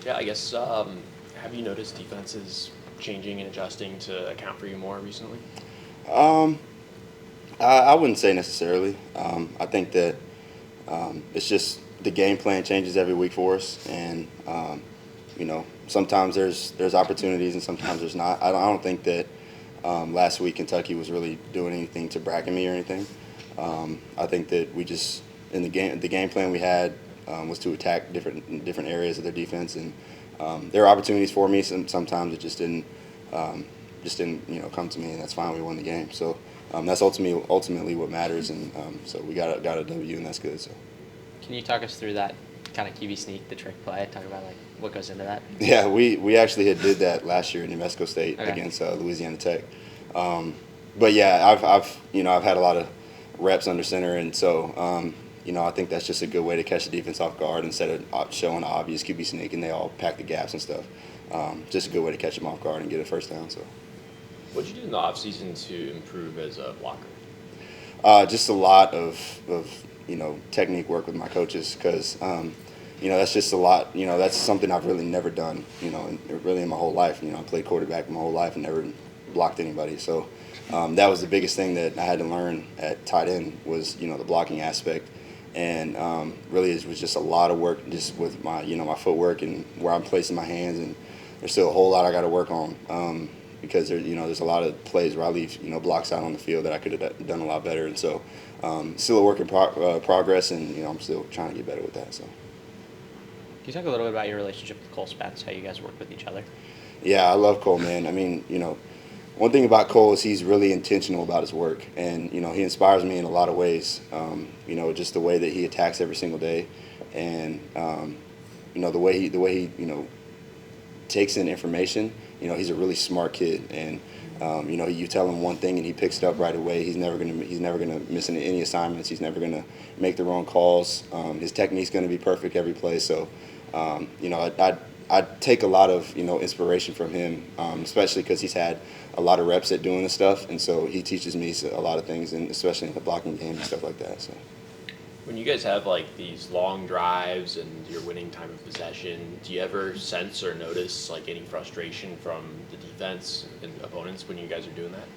Yeah, I guess, have you noticed defenses changing and adjusting to account for you more recently? Um, I wouldn't say necessarily. I think that it's just the game plan changes every week for us, and sometimes there's opportunities and sometimes there's not. I don't think that last week Kentucky was really doing anything to bracket me or anything. I think that we just in the game plan we had was to attack different areas of their defense, and there were opportunities for me. Sometimes it just didn't come to me, and that's fine. We won the game, so that's ultimately what matters, and so we got a W, and that's good. So. Can you talk us through that kind of QB sneak, the trick play? Talk about like what goes into that. Yeah, we actually did that last year in New Mexico State Okay. against Louisiana Tech. But yeah, I've had a lot of reps under center, and so I think that's just a good way to catch the defense off guard instead of showing an obvious QB sneak and they all pack the gaps and stuff. Just a good way to catch them off guard and get a first down. So. What'd you do in the offseason to improve as a blocker? Just a lot of technique work with my coaches because that's just a lot. That's something I've really never done. Really in my whole life. I played quarterback my whole life and never blocked anybody. So that was the biggest thing that I had to learn at tight end was the blocking aspect, and really it was just a lot of work just with my footwork and where I'm placing my hands, and there's still a whole lot I got to work on. Because there's a lot of plays where I leave blocks out on the field that I could have done a lot better, and so still a work in progress, and I'm still trying to get better with that. So. Can you talk a little bit about your relationship with Cole Spence, how you guys work with each other? Yeah, I love Cole, man. I mean, one thing about Cole is he's really intentional about his work, and he inspires me in a lot of ways. Just the way that he attacks every single day, and the way he takes in information. He's a really smart kid, and you tell him one thing and he picks it up right away. He's never gonna miss any assignments. He's never gonna make the wrong calls. His technique's gonna be perfect every play. So, I take a lot of inspiration from him, especially because he's had a lot of reps at doing this stuff, and so he teaches me a lot of things, and especially in the blocking game and stuff like that. So. When you guys have like these long drives and you're winning time of possession, do you ever sense or notice like any frustration from the defense and opponents when you guys are doing that?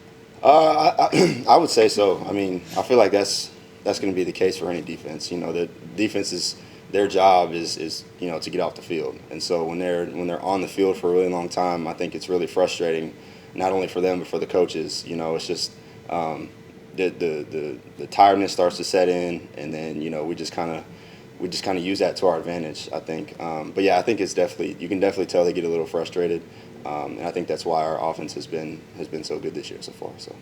I would say so. I mean, I feel like that's going to be the case for any defense. The defense is their job is to get off the field, and so when they're on the field for a really long time, I think it's really frustrating, not only for them but for the coaches. It's just. The tiredness starts to set in, and then we just kind of use that to our advantage, I think. But yeah, I think you can definitely tell they get a little frustrated, and I think that's why our offense has been so good this year so far. So.